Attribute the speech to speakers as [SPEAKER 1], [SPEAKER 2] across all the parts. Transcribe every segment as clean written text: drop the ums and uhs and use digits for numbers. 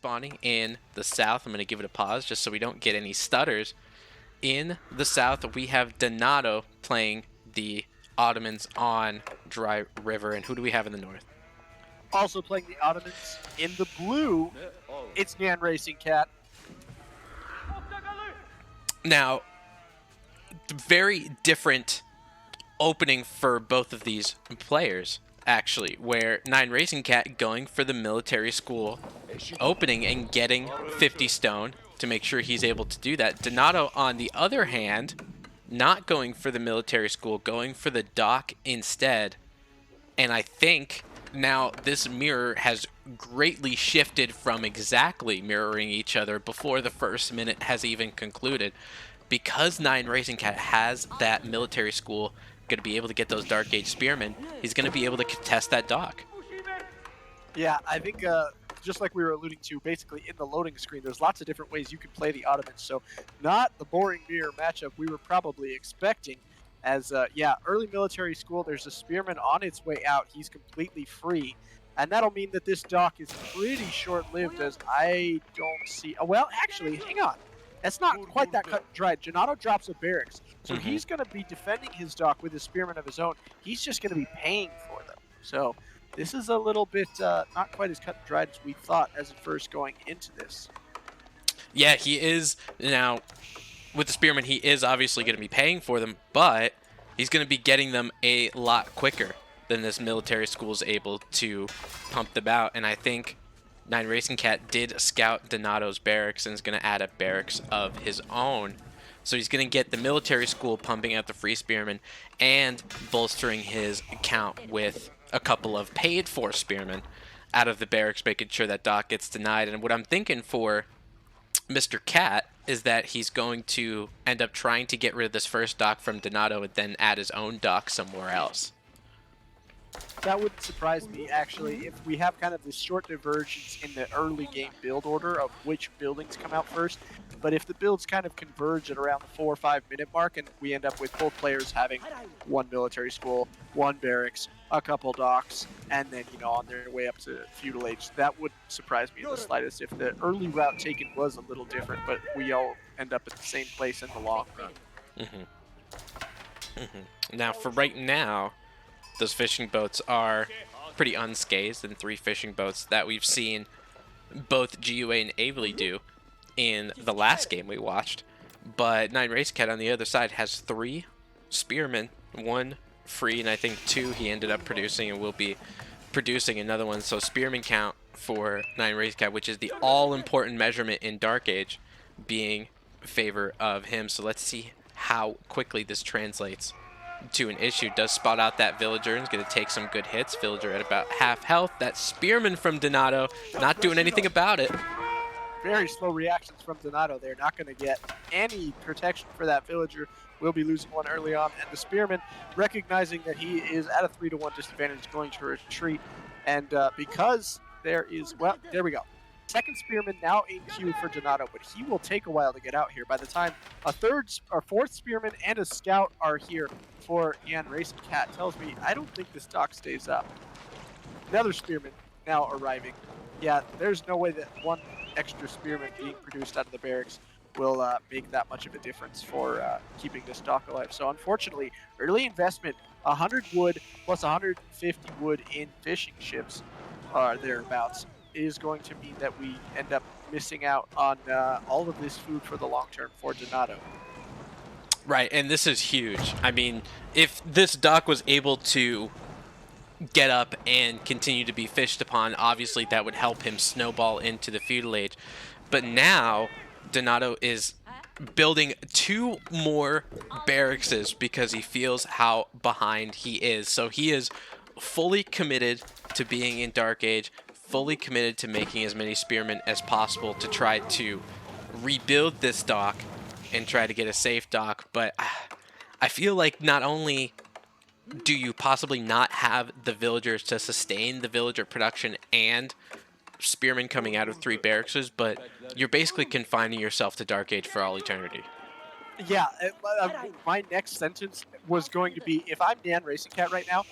[SPEAKER 1] spawning in the south. I'm going to give it a pause just so we don't get any stutters. In the south, we have Donato playing the Ottomans on Dry River. And who do we have in the north?
[SPEAKER 2] Also playing the Ottomans in the blue, it's NyanRacingCat.
[SPEAKER 1] Now, very different opening for both of these players, actually, where NyanRacingCat going for the military school opening and getting 50 stone to make sure he's able to do that. Donato, on the other hand, not going for the military school, going for the dock instead. And I think now this mirror has greatly shifted from exactly mirroring each other before the first minute has even concluded. Because NyanRacingCat has that military school, going to be able to get those Dark Age Spearmen, he's going to be able to contest that dock.
[SPEAKER 2] Yeah, I think just like we were alluding to, basically in the loading screen, there's lots of different ways you can play the Ottomans. So not the boring mirror matchup we were probably expecting. As, yeah, early military school, there's a Spearman on its way out. He's completely free. And that'll mean that this dock is pretty short-lived, as I don't see... well, actually, hang on. That's not quite that cut and dried. Donato drops a barracks. So he's going to be defending his dock with a Spearman of his own. He's just going to be paying for them. So this is a little bit not quite as cut and dried as we thought as at first going into this.
[SPEAKER 1] Yeah, he is. Now, with the Spearman, he is obviously going to be paying for them, but he's going to be getting them a lot quicker than this military school is able to pump them out. And I think NyanRacingCat did scout Donato's barracks and is going to add a barracks of his own. So he's going to get the military school pumping out the free Spearmen and bolstering his account with a couple of paid-for Spearmen out of the barracks, making sure that dock gets denied. And what I'm thinking for Mr. Cat is that he's going to end up trying to get rid of this first dock from Donato and then add his own dock somewhere else.
[SPEAKER 2] That wouldn't surprise me, actually, if we have kind of this short divergence in the early game build order of which buildings come out first. But if the builds kind of converge at around the 4 or 5 minute mark and we end up with both players having one military school, one barracks, a couple docks, and then, you know, on their way up to feudal age, that wouldn't surprise me in the slightest if the early route taken was a little different, but we all end up at the same place in the long run.
[SPEAKER 1] Now, for right now, those fishing boats are pretty unscathed, and 3 fishing boats that we've seen both GUA and Avely do in the last game we watched. But NyanRacingCat on the other side has 3 Spearmen, 1 free, and I think 2 he ended up producing and will be producing another one. So Spearman count for NyanRacingCat, which is the all-important measurement in Dark Age, being in favor of him. So let's see how quickly this translates to an issue. Does spot out that villager and is going to take some good hits. Villager at about half health. That Spearman from Donato not doing anything about it.
[SPEAKER 2] Very slow reactions from Donato. They're not going to get any protection for that villager. Will be losing one early on, and the Spearman, recognizing that he is at a 3-to-1 disadvantage, going to retreat. And because there is, well, there we go. Second Spearman now in queue for Donato, but he will take a while to get out here. By the time a third or fourth Spearman and a scout are here for NyanRacingCat, tells me I don't think this dock stays up. Another Spearman now arriving. Yeah, there's no way that one extra Spearman being produced out of the barracks will make that much of a difference for keeping this dock alive. So unfortunately, early investment, 100 wood plus 150 wood in fishing ships, thereabouts, is going to mean that we end up missing out on all of this food for the long term for Donato.
[SPEAKER 1] Right, and this is huge. I mean, if this dock was able to get up and continue to be fished upon, obviously that would help him snowball into the feudal age. But now Donato is building 2 more barracks because he feels how behind he is. So he is fully committed to being in Dark Age, fully committed to making as many Spearmen as possible to try to rebuild this dock and try to get a safe dock. But I feel like not only do you possibly not have the villagers to sustain the villager production and Spearmen coming out of 3 barracks, but you're basically confining yourself to Dark Age for all eternity.
[SPEAKER 2] Yeah, my next sentence was going to be, if I'm NyanRacingCat right now,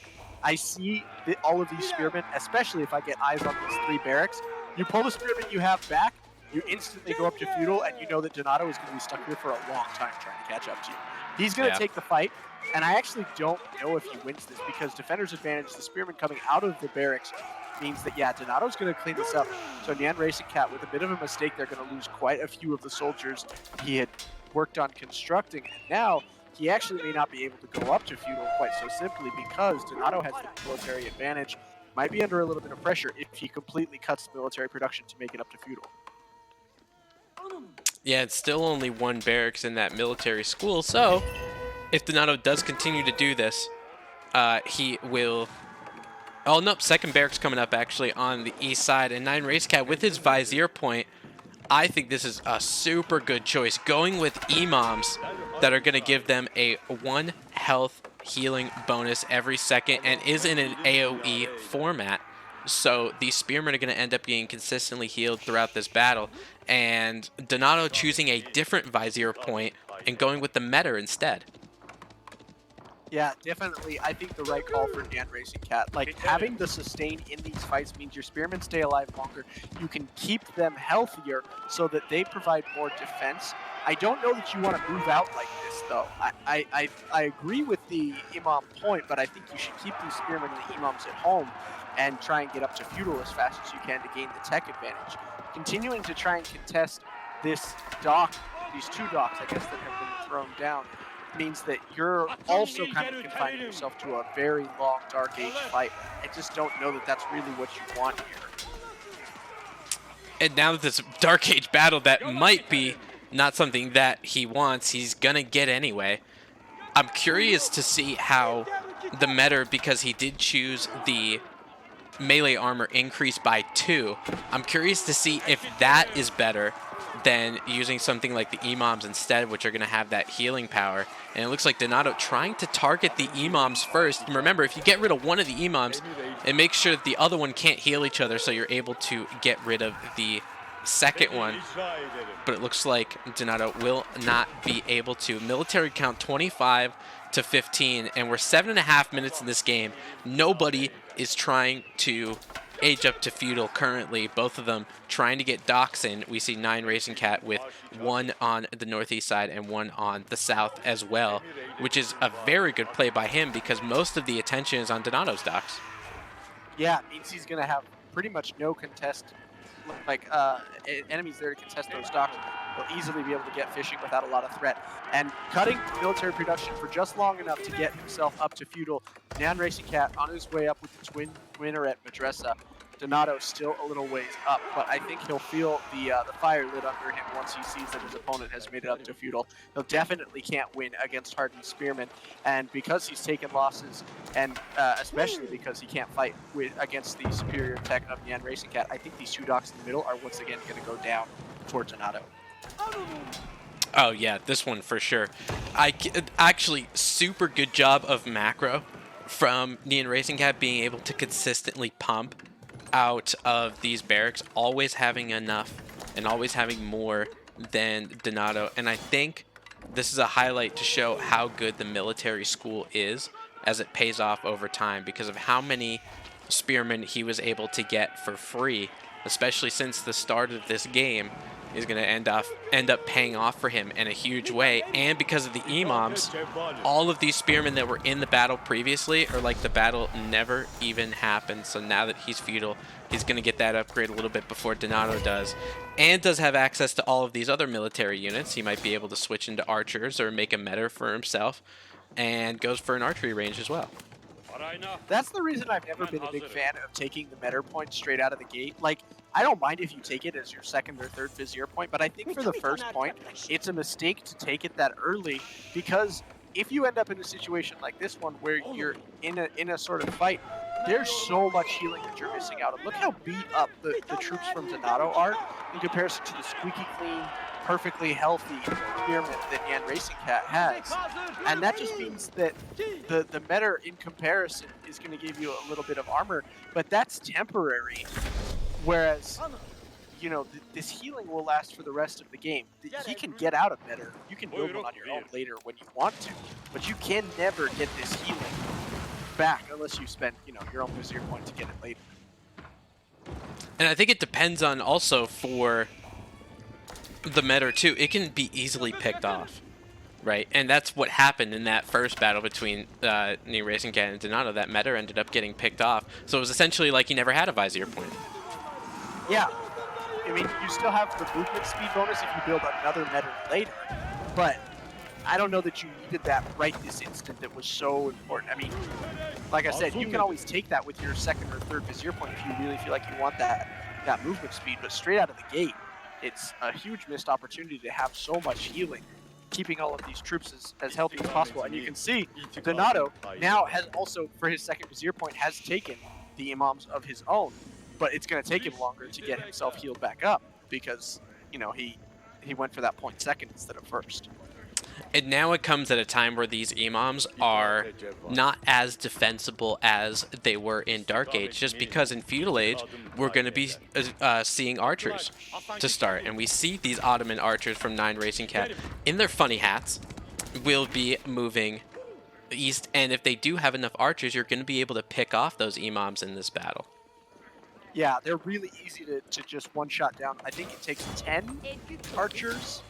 [SPEAKER 2] I see all of these Spearmen, especially if I get eyes on these 3 barracks, You pull the Spearman you have back, you instantly go up to Feudal, and you know that Donato is going to be stuck here for a long time trying to catch up to you. He's going to take the fight, and I actually don't know if he wins this because Defender's advantage, the Spearman coming out of the barracks, means that, yeah, Donato's going to clean this up. So NyanRacingCat, with a bit of a mistake, they're going to lose quite a few of the soldiers he had worked on constructing, and now he actually may not be able to go up to Feudal quite so simply because Donato has the military advantage, might be under a little bit of pressure if he completely cuts the military production to make it up to Feudal.
[SPEAKER 1] Yeah, it's still only one barracks in that military school, so if Donato does continue to do this, he will... Oh, nope, second barracks coming up actually on the east side, and NyanRacingCat with his Vizier point, I think this is a super good choice. Going with Imams that are going to give them a 1 health healing bonus every second and is in an AoE format. So these Spearmen are going to end up being consistently healed throughout this battle. And Donato choosing a different Vizier point and going with the Meter instead.
[SPEAKER 2] Yeah, definitely. I think the right call for NyanRacingCat. Like, having the sustain in these fights means your Spearmen stay alive longer. You can keep them healthier so that they provide more defense. I don't know that you want to move out like this, though. I agree with the Imam point, but I think you should keep these Spearmen and the Imams at home and try and get up to Feudal as fast as you can to gain the tech advantage. Continuing to try and contest this dock, these 2 docks, I guess, that have been thrown down, means that you're also kind of confining yourself to a very long Dark Age fight. I just don't know that that's really what you want here.
[SPEAKER 1] And now that this Dark Age battle that might be not something that he wants, he's gonna get anyway. I'm curious to see how the Meter, because he did choose the melee armor increase by 2, I'm curious to see if that is better than using something like the Imams instead, which are going to have that healing power. And it looks like Donato trying to target the Imams first. And remember, if you get rid of one of the Imams, it makes sure that the other one can't heal each other, so you're able to get rid of the second one. But it looks like Donato will not be able to. Military count 25 to 15, and we're 7.5 minutes in this game. Nobody is trying to age up to Feudal currently. Both of them trying to get docks in. We see NyanRacingCat with 1 on the northeast side and 1 on the south as well, which is a very good play by him because most of the attention is on Donato's docks.
[SPEAKER 2] Yeah, it means he's going to have pretty much no contest, like enemies there to contest those docks. He'll easily be able to get fishing without a lot of threat. And cutting military production for just long enough to get himself up to Feudal. NyanRacingCat on his way up with the twin winner at Madrasa. Donato still a little ways up, but I think he'll feel the fire lit under him once he sees that his opponent has made it up to Feudal. He'll definitely can't win against hardened Spearmen, and because he's taken losses, and especially because he can't fight against the superior tech of NyanRacingCat, I think these 2 docks in the middle are once again going to go down for Donato.
[SPEAKER 1] Oh yeah, this one for sure. Actually, super good job of macro from NyanRacingCat being able to consistently pump out of these barracks, always having enough and always having more than Donato. And I think this is a highlight to show how good the military school is as it pays off over time because of how many Spearmen he was able to get for free, especially since the start of this game is going to end up paying off for him in a huge way. And because of the Imams, all of these Spearmen that were in the battle previously are like the battle never even happened. So now that he's Feudal, he's going to get that upgrade a little bit before Donato does. And does have access to all of these other military units. He might be able to switch into archers or make a Meter for himself, and goes for an archery range as well.
[SPEAKER 2] That's the reason I've never been a big fan of taking the Meter point straight out of the gate. Like, I don't mind if you take it as your second or third Vizier point, but I think for the first point, it's a mistake to take it that early because if you end up in a situation like this one where you're in a sort of fight, there's so much healing that you're missing out on. Look how beat up the troops from Donato are in comparison to the squeaky clean, perfectly healthy Spearmen that NyanRacingCat has. And that just means that the Meter in comparison is going to give you a little bit of armor, but that's temporary. Whereas, you know, this healing will last for the rest of the game. He can get out of Meter. You can build one on your own later when you want to, but you can never get this healing back unless you spend, you know, your own Vizier point to get it later.
[SPEAKER 1] And I think it depends on also for the meta too. It can be easily picked off, right? And that's what happened in that first battle between NyanRacingCat and Donato. That meta ended up getting picked off. So it was essentially like he never had a Vizier point.
[SPEAKER 2] Yeah. I mean, you still have the movement speed bonus if you build another meta later, but I don't know that you needed that right this instant. That was so important. I mean, like I said, you can always take that with your second or third Vizier point if you really feel like you want that movement speed, but straight out of the gate, it's a huge missed opportunity to have so much healing, keeping all of these troops as healthy as possible. And you can see Donato now has also, for his second Vizier point, has taken the Imams of his own, but it's going to take him longer to get himself healed back up because, you know, he went for that point second instead of first.
[SPEAKER 1] And now it comes at a time where these Imams are not as defensible as they were in Dark Age, just because in Feudal Age, we're going to be seeing archers to start. And we see these Ottoman archers from NyanRacingCat in their funny hats will be moving east. And if they do have enough archers, you're going to be able to pick off those Imams in this battle.
[SPEAKER 2] Yeah, they're really easy to just one-shot down. I think it takes 10 archers.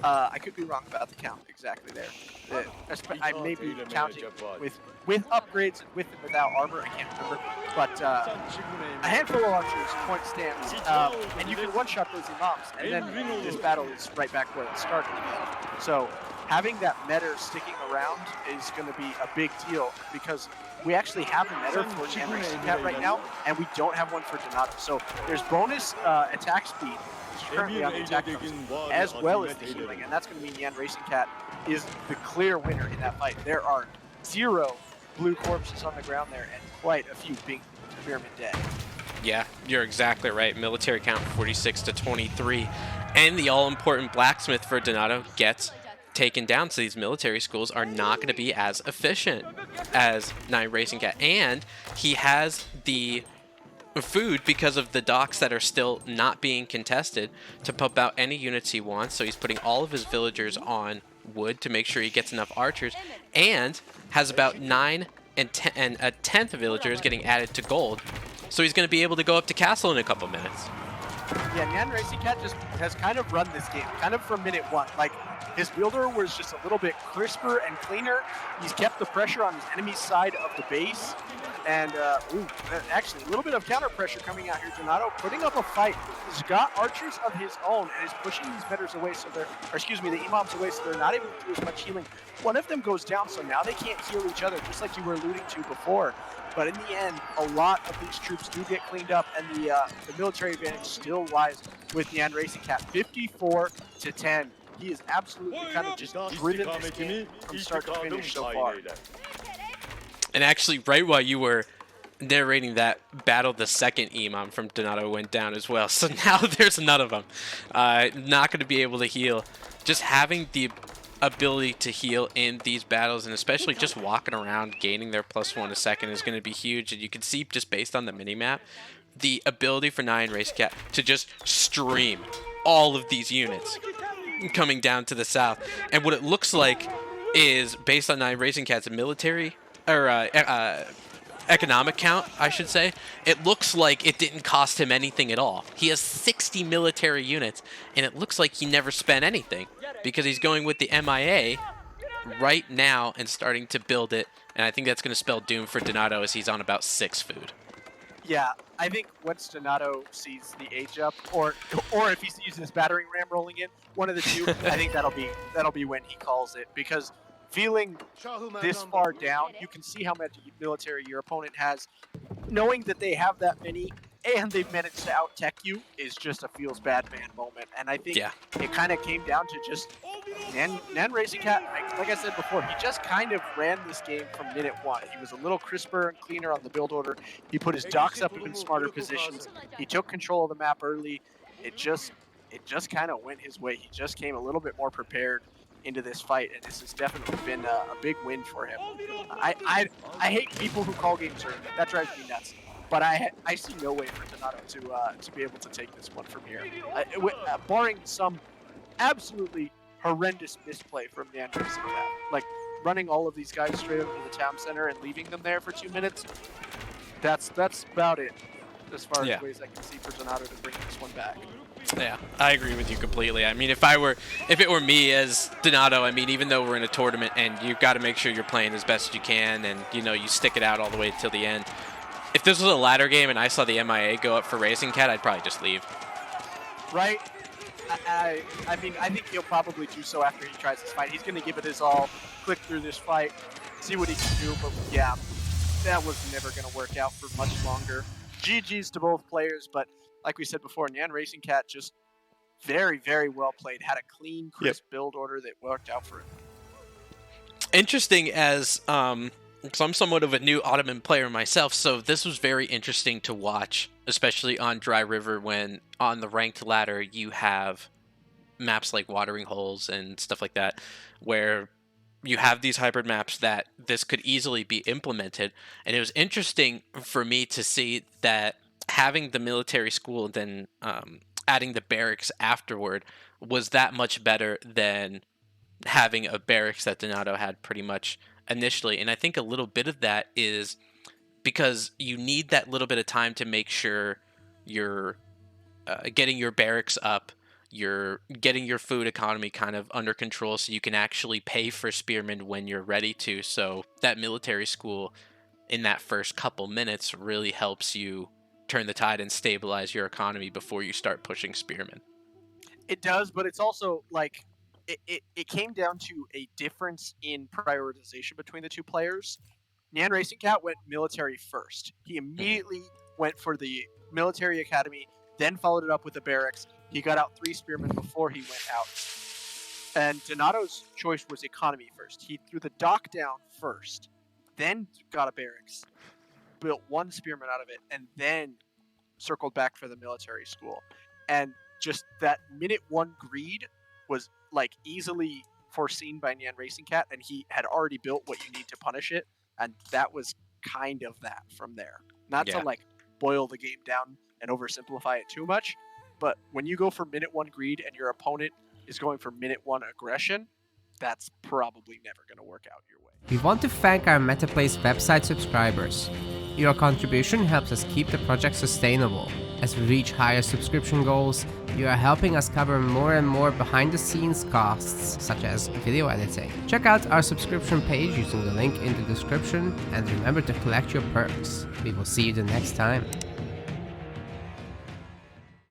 [SPEAKER 2] I could be wrong about the count exactly there. I may be counting with upgrades and with and without armor. I can't remember. But a handful of archers, point stands, and you can one-shot those Imams, and then this battle is right back where it started again. So having that meta sticking around is going to be a big deal because we actually have a meta for NyanRacingCat right now, and we don't have one for Donato. So there's bonus attack speed, which is currently on the attack bonus, as well as the healing, and that's going to mean NyanRacingCat is the clear winner in that fight. There are 0 blue corpses on the ground there, and quite a few big spearmen dead.
[SPEAKER 1] Yeah, you're exactly right. Military count 46 to 23, and the all-important blacksmith for Donato gets taken down. So these military schools are not going to be as efficient as NyanRacingCat, and he has the food because of the docks that are still not being contested to pump out any units he wants. So he's putting all of his villagers on wood to make sure he gets enough archers, and has about 9 and 10 and a 10th of villagers getting added to gold. So he's going to be able to go up to castle in a couple minutes.
[SPEAKER 2] Yeah, NyanRacingCat just has kind of run this game, kind of from minute one. Like, his builder was just a little bit crisper and cleaner. He's kept the pressure on his enemy's side of the base. And, actually, a little bit of counter pressure coming out here. Donato putting up a fight. He's got archers of his own and is pushing these betters away so they're, or excuse me, the Imams away so they're not able to do as much healing. One of them goes down, so now they can't heal each other, just like you were alluding to before. But in the end, a lot of these troops do get cleaned up, and the military advantage still lies with NyanRacingCat, 54 to 10. He is absolutely kind of just driven this game from start to finish so far.
[SPEAKER 1] And actually, right while you were narrating that battle, the second Imam from Donato went down as well. So now there's none of them. Not going to be able to heal. Just having the ability to heal in these battles, and especially just walking around gaining their +1 a second, is going to be huge. And you can see, just based on the minimap, the ability for NyanRacingCat to just stream all of these units coming down to the south. And what it looks like is, based on NyanRacingCat's military or economic count, I should say, it looks like it didn't cost him anything at all. He has 60 military units, and it looks like he never spent anything because he's going with the MIA right now and starting to build it. And I think that's going to spell doom for Donato as he's on about 6 food.
[SPEAKER 2] Yeah, I think once Donato sees the age up, or if he sees his battering ram rolling in, one of the two, I think that'll be when he calls it, because feeling this far down, you can see how much military your opponent has. Knowing that they have that many and they've managed to out-tech you is just a feels bad man moment. And I think it kind of came down to just NyanRacingCat, like I said before, he just kind of ran this game from minute one. He was a little crisper and cleaner on the build order. He put his docks up in smarter positions. He took control of the map early. It just kind of went his way. He just came a little bit more prepared into this fight, and this has definitely been a big win for him. I hate people who call games early. That drives me nuts. But I see no way for Donato to be able to take this one from here, barring some absolutely horrendous misplay from NyanRacingCat, like running all of these guys straight up to the town center and leaving them there for 2 minutes. That's about it. as far as
[SPEAKER 1] Yeah.
[SPEAKER 2] ways I can see for Donato to bring this one back.
[SPEAKER 1] Yeah, I agree with you completely. I mean, if it were me as Donato, I mean, even though we're in a tournament and you've got to make sure you're playing as best you can and, you know, you stick it out all the way till the end. If this was a ladder game and I saw the MIA go up for RacingCat, I'd probably just leave.
[SPEAKER 2] Right? I mean, I think he'll probably do so after he tries this fight. He's going to give it his all, click through this fight, see what he can do. But yeah, that was never going to work out for much longer. GG's to both players, but like we said before, NyanRacingCat just very, very well played. Had a clean, crisp build order that worked out for him.
[SPEAKER 1] Interesting as, because I'm somewhat of a new Ottoman player myself, so this was very interesting to watch, especially on Dry River when on the ranked ladder you have maps like Watering Holes and stuff like that, where you have these hybrid maps that this could easily be implemented. And it was interesting for me to see that having the military school and then adding the barracks afterward was that much better than having a barracks that Donato had pretty much initially. And I think a little bit of that is because you need that little bit of time to make sure you're getting your barracks up, you're getting your food economy kind of under control so you can actually pay for spearmen when you're ready to. So that military school in that first couple minutes really helps you turn the tide and stabilize your economy before you start pushing spearmen.
[SPEAKER 2] It does, but it's also like it came down to a difference in prioritization between the two players. NyanRacingCat went military first. He immediately went for the military academy, then followed it up with the barracks. He got out 3 spearmen before he went out. And Donato's choice was economy first. He threw the dock down first, then got a barracks, built 1 spearman out of it, and then circled back for the military school. And just that minute 1 greed was like easily foreseen by NyanRacingCat, and he had already built what you need to punish it, and that was kind of that from there. Not to like boil the game down and oversimplify it too much, but when you go for minute 1 greed and your opponent is going for minute 1 aggression, that's probably never going to work out your way.
[SPEAKER 3] We want to thank our MetaPlace website subscribers. Your contribution helps us keep the project sustainable. As we reach higher subscription goals, you are helping us cover more and more behind-the-scenes costs, such as video editing. Check out our subscription page using the link in the description, and remember to collect your perks. We will see you the next time.